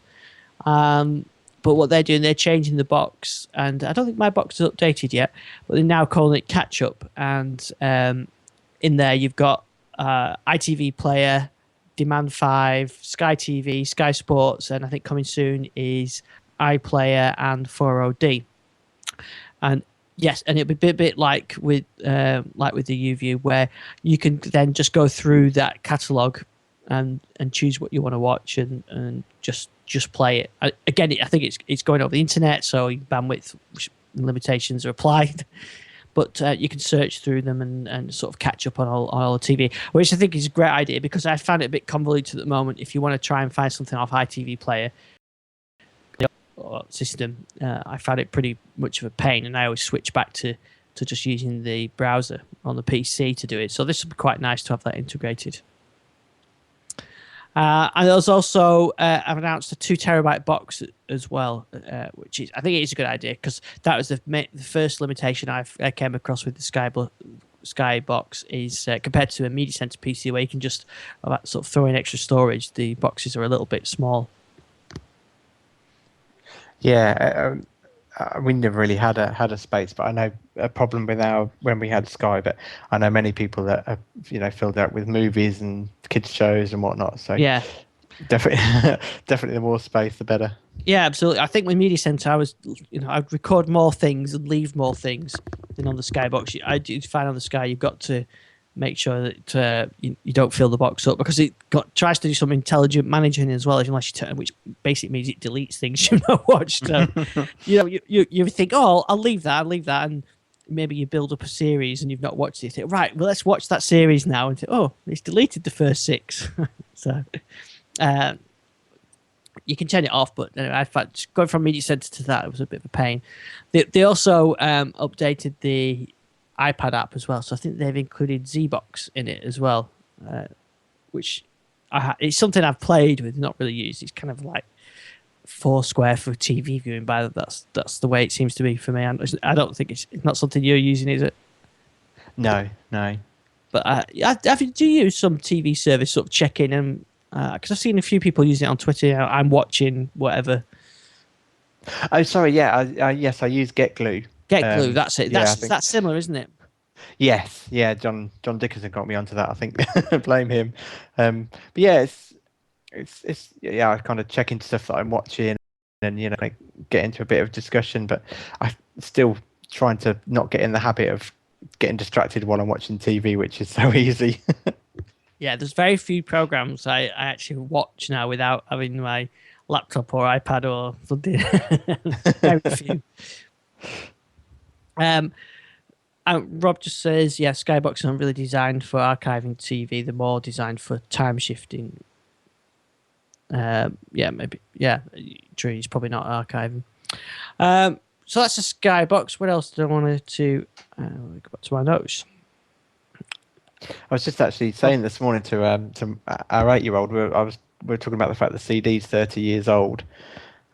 But what they're doing, they're changing the box, and I don't think my box is updated yet, but they're now calling it Catch Up. And in there, you've got ITV Player, Demand 5, Sky TV, Sky Sports, and I think coming soon is iPlayer and 40D. And yes, and it'll be a bit like with the UView, where you can then just go through that catalogue and choose what you want to watch and just play it. Again, I think it's going over the internet, so bandwidth limitations are applied. But you can search through them and sort of catch up on all the TV, which I think is a great idea, because I found it a bit convoluted at the moment. If you want to try and find something off ITV Player or system, I found it pretty much of a pain, and I always switch back to just using the browser on the PC to do it. So this would be quite nice to have that integrated. And there's also I've announced a 2 terabyte box as well, which is, I think it is a good idea, because that was the first limitation I came across with the Sky box is compared to a media center PC where you can just sort of throw in extra storage. The boxes are a little bit small. Yeah, we never really had a space, but I know a problem with when we had Sky. But I know many people that are filled out with movies and kids shows and whatnot. So yeah, definitely the more space, the better. Yeah, absolutely. I think with Media Center, I'd record more things and leave more things than on the Skybox. I do find on the Sky, you've got to make sure that you don't fill the box up, because it tries to do some intelligent managing as well, unless which basically means it deletes things you've not watched. So, you think, oh, I'll leave that, and maybe you build up a series and you've not watched it. You think, right, well, let's watch that series now, and think, oh, it's deleted the first 6. So, you can turn it off, but I found going from Media Center to that, it was a bit of a pain. They also updated the iPad app as well, so I think they've included ZBox in it as well, which it's something I've played with, not really used. It's kind of like Foursquare for TV viewing, but that's the way it seems to be for me. I don't think it's not something you're using, is it? No. But I do use some TV service sort of check-in, and because I've seen a few people using it on Twitter. I'm watching whatever. Oh, sorry. Yeah. Yes, I use GetGlue. GetGlue. That's it. That's similar, isn't it? Yes. Yeah. John Dickinson got me onto that, I think. Blame him. But yeah, it's I kind of check into stuff that I'm watching. and like, get into a bit of discussion. But I still trying to not get in the habit of getting distracted while I'm watching TV, which is so easy. Yeah, there's very few programs I actually watch now without having my laptop or iPad or something. Very few. Rob just says, yeah, Skybox aren't really designed for archiving TV. They're more designed for time shifting. Yeah, maybe. Yeah, true. He's probably not archiving. So that's a Skybox. What else did I want to go back to my notes? I was just actually saying this morning to our 8-year-old, we were talking about the fact that CD's 30 years old,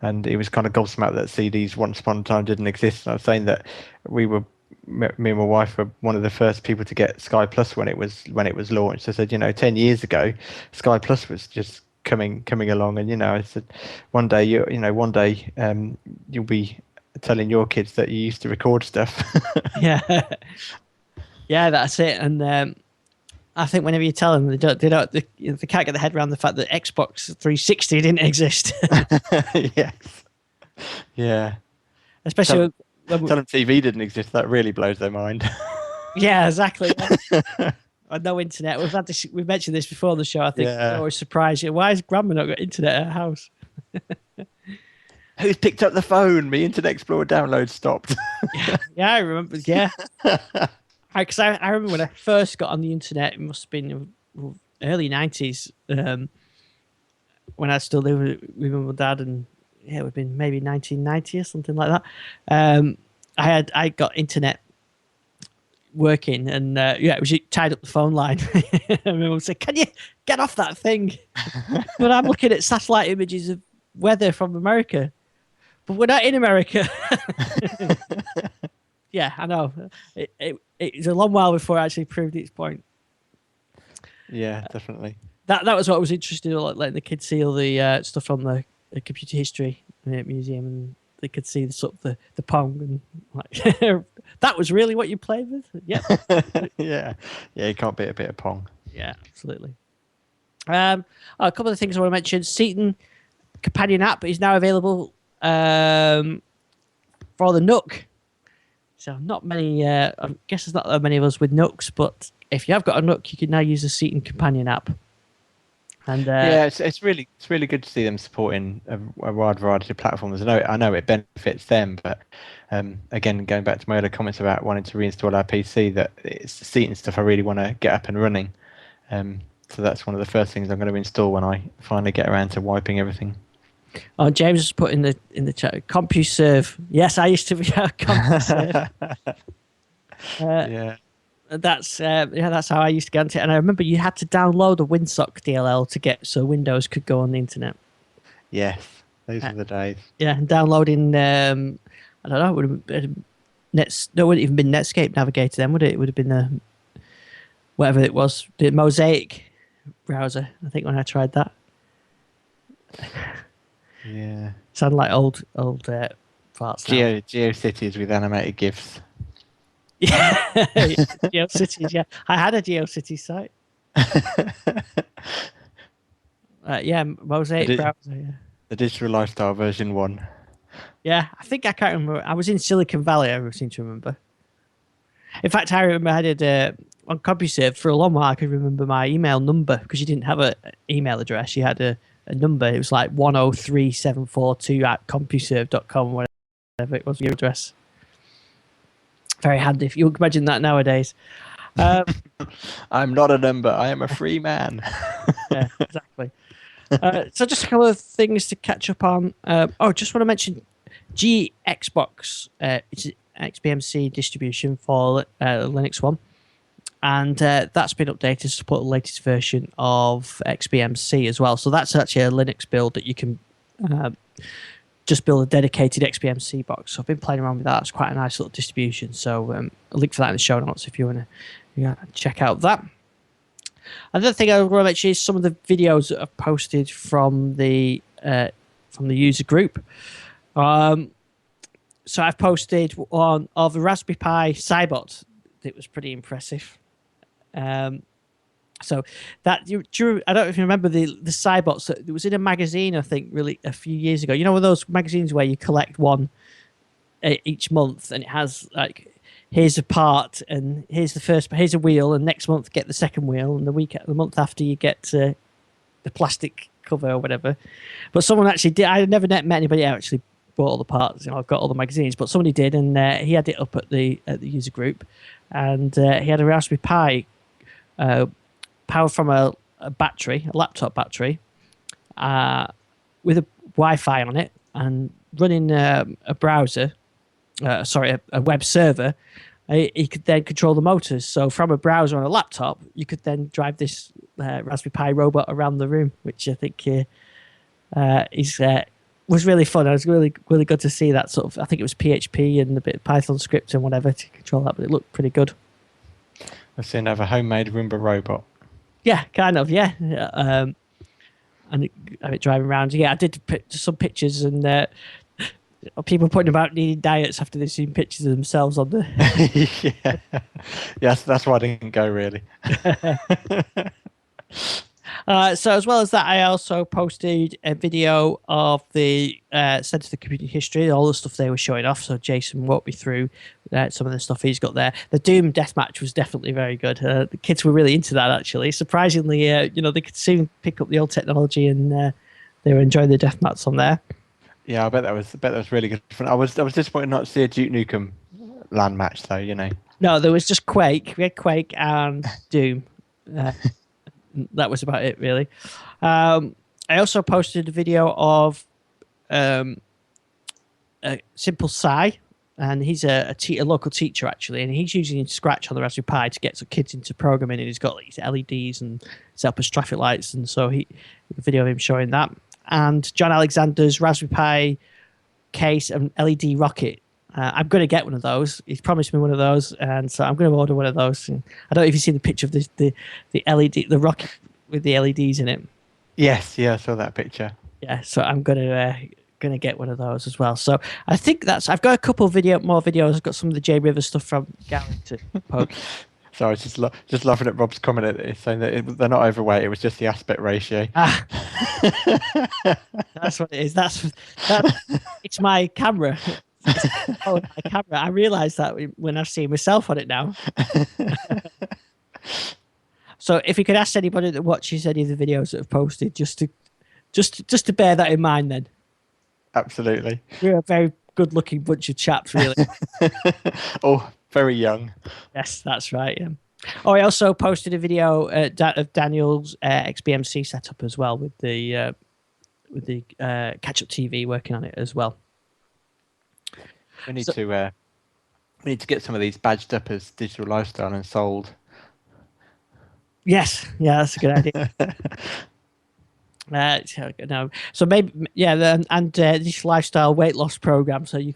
and he was kind of gobsmacked that CDs once upon a time didn't exist. And I was saying that me and my wife were one of the first people to get Sky Plus when it was launched. I said, 10 years ago, Sky Plus was just coming along, and I said, one day you'll be telling your kids that you used to record stuff. Yeah, yeah, that's it. And I think whenever you tell them, they can't get their head around the fact that Xbox 360 didn't exist. Yes. Yeah. Especially tell them TV didn't exist. That really blows their mind. Yeah, exactly. No internet. We've mentioned this before on the show. I think they're always surprised. Why has Grandma not got internet at her house? Who's picked up the phone? My Internet Explorer download stopped. Yeah, I remember. Yeah. Because I remember when I first got on the internet, it must have been early 90s, when I still lived with my dad, and it would have been maybe 1990 or something like that. I got internet working, and it was tied up the phone line. And we would say, "Can you get off that thing?" But I'm looking at satellite images of weather from America, but we're not in America. Yeah, I know. It was a long while before it actually proved its point. Yeah, definitely. That was what was interesting, like letting the kids see all the stuff from the computer history museum, and they could see the Pong, and like that was really what you played with. Yeah. Yeah, you can't beat a bit of Pong. Yeah, absolutely. A couple of things I want to mention. Seaton companion app is now available for the Nook. So not many, I guess there's not that many of us with Nooks, but if you have got a Nook, you can now use the Seaton companion app. And yeah, it's really good to see them supporting a wide variety of platforms. I know it benefits them, but again, going back to my earlier comments about wanting to reinstall our PC, that it's the Seaton stuff I really want to get up and running. So that's one of the first things I'm going to install when I finally get around to wiping everything. Oh, James has put in the chat, CompuServe. Yes, I used to be a CompuServe. Yeah. That's how I used to get into it. And I remember you had to download a Winsock DLL to get so Windows could go on the internet. Yes, those are the days. Yeah, and downloading I don't know, it would have been wouldn't even been Netscape Navigator then, would it? It would have been the whatever it was, the Mosaic browser, I think, when I tried that. Yeah. Sounded like old parts now. GeoCities with animated GIFs. Yeah, GeoCities. Yeah, I had a GeoCities site. Yeah, Mosaic browser. Yeah, the Digital Lifestyle version 1. Yeah, I think I can't remember. I was in Silicon Valley. I seem to remember. In fact, I remember I did on CompuServe for a long while. I could remember my email number because you didn't have an email address. You had a number. It was like 103742@CompuServe.com, whatever it was, your address. Very handy. If you can imagine that nowadays. I'm not a number. I am a free man. Yeah, exactly. So just a couple of things to catch up on. Just want to mention Xbox. It's an XBMC distribution for Linux One. And that's been updated to support the latest version of XBMC as well. So that's actually a Linux build that you can just build a dedicated XBMC box. So I've been playing around with that. It's quite a nice little distribution. So a link for that in the show notes if you want to check out that. Another thing I want to mention is some of the videos that I've posted from the user group. So I've posted one of the Raspberry Pi Cybot. It was pretty impressive. Yeah. So that I don't know if you remember the Cybots. It was in a magazine, I think, really a few years ago. You know, one of those magazines where you collect one each month, and it has like, here's a part, and here's a wheel, and next month get the second wheel, and the month after you get the plastic cover or whatever. But someone actually did. I never met anybody who actually bought all the parts. You know, I've got all the magazines, but somebody did, and he had it up at the user group, and he had a Raspberry Pi powered from a battery, a laptop battery, with a Wi-Fi on it, and running a browser. A web server. He could then control the motors. So from a browser on a laptop, you could then drive this Raspberry Pi robot around the room, which I think was really fun. It was really, really good to see that sort of. I think it was PHP and a bit of Python script and whatever to control that, but it looked pretty good. I've seen have a homemade Roomba robot. Yeah, kind of. Yeah, and have it driving around. Yeah, I did some pictures, and people putting about needing diets after they've seen pictures of themselves on the. Yeah, yes, that's why I didn't go really. So as well as that, I also posted a video of the Centre for Computing History, all the stuff they were showing off. So Jason walked me through some of the stuff he's got there. The Doom deathmatch was definitely very good. The kids were really into that, actually. Surprisingly, they could soon pick up the old technology, and they were enjoying the deathmatch on there. Yeah, I bet that was really good. I was disappointed not to see a Duke Nukem LAN match though. You know. No, there was just Quake. We had Quake and Doom. That was about it, really. I also posted a video of Simple Sai, and he's a local teacher, actually, and he's using Scratch on the Raspberry Pi to get some kids into programming, and he's got these LEDs and set up as traffic lights, and so a video of him showing that. And John Alexander's Raspberry Pi case and LED rocket. I'm going to get one of those. He's promised me one of those, and so I'm going to order one of those. And I don't know if you've seen the picture of the LED, the rocket with the LEDs in it. Yes, yeah, I saw that picture. Yeah, so I'm going to get one of those as well. So I think I've got a couple more videos. I've got some of the J River stuff from Gary to poke. Sorry, I was just laughing at Rob's comment at it, saying that they're not overweight. It was just the aspect ratio. That's what it is. That's it's my camera. Oh, my camera. I realise that when I've seen myself on it now. So if you could ask anybody that watches any of the videos that have posted, just to bear that in mind, then. Absolutely. We're a very good-looking bunch of chaps, really. Oh, very young. Yes, that's right. Yeah. Oh, I also posted a video of Daniel's XBMC setup as well, with the catch-up TV working on it as well. We need to get some of these badged up as digital lifestyle and sold. Yes, yeah, that's a good idea. No, so maybe and this lifestyle weight loss program. So you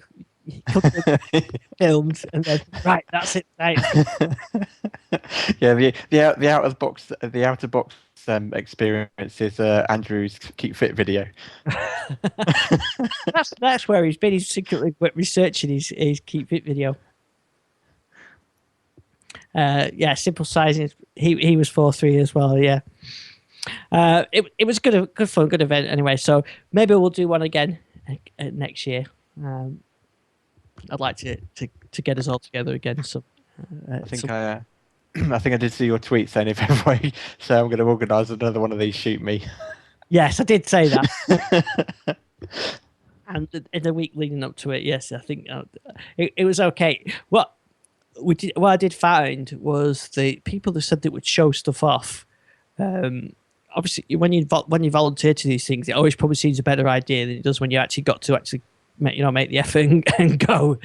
filmed and then right, that's it. Right. Yeah, the out of the box experience is Andrew's Keep Fit video. that's where he's been. He's secretly researching his Keep Fit video. Simple sizing. He was 4-3 as well. Yeah. It was good fun, good event anyway. So maybe we'll do one again next year. I'd like to get us all together again. So I think I did see your tweet saying if ever I say I'm going to organise another one of these, shoot me. Yes, I did say that. And in the week leading up to it, yes, I think it was okay. What I did find was the people that said they would show stuff off. Obviously, when you volunteer to these things, it always probably seems a better idea than it does when you actually got to make the effort and go.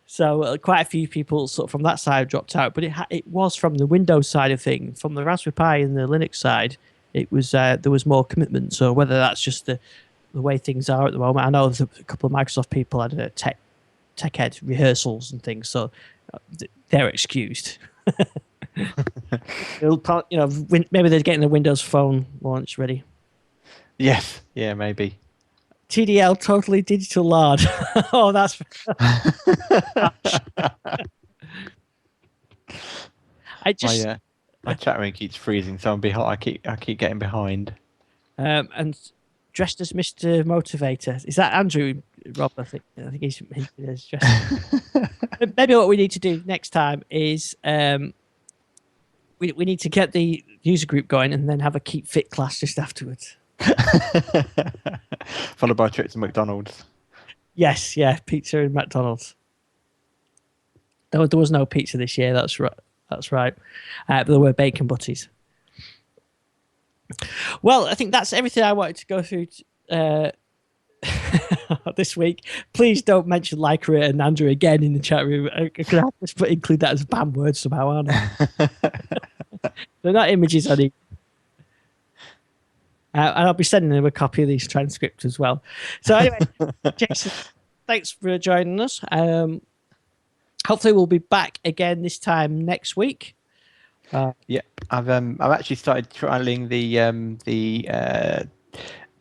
So quite a few people sort of from that side dropped out, but it was from the Windows side of things. From the Raspberry Pi and the Linux side, it was there was more commitment. So whether that's just the way things are at the moment, I know there's a couple of Microsoft people had tech ed rehearsals and things, so they're excused. Maybe they're getting the Windows Phone launch ready. Yes, yeah, maybe. TDL, totally digital lard. Oh, that's. My chat room keeps freezing, so I'm behind. I keep getting behind. And dressed as Mr. Motivator. Is that Andrew, Rob? I think he's hinted as dressed. Maybe what we need to do next time is we need to get the user group going and then have a keep fit class just afterwards. Followed by a trip to McDonald's. Yes, yeah, pizza and McDonald's. There was no pizza this year. That's right. That's right. But there were bacon butties. Well, I think that's everything I wanted to go through this week. Please don't mention Lycra and Andrew again in the chat room. I'm gonna have to include that as a banned word somehow, aren't I? They're not images I need. And I'll be sending them a copy of these transcripts as well. So anyway, Jason, thanks for joining us. Hopefully we'll be back again this time next week. Yeah, I've actually started trialing the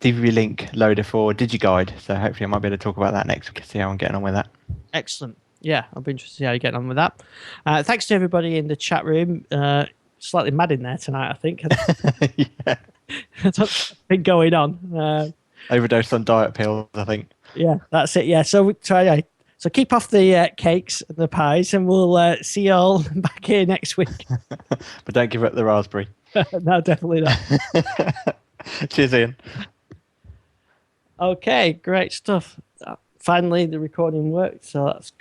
DV link loader for DigiGuide, so hopefully I might be able to talk about that next week. See how I'm getting on with that. Excellent. Yeah, I'll be interested to see how you're getting on with that. Thanks to everybody in the chat room. Slightly mad in there tonight, I think. Yeah. That's what's been going on. Overdosed on diet pills, I think. Yeah, that's it. Yeah, so we try. So keep off the cakes and the pies, and we'll see you all back here next week. But don't give up the raspberry. No, definitely not. Cheers, Ian. Okay, great stuff. Finally, the recording worked, so that's good.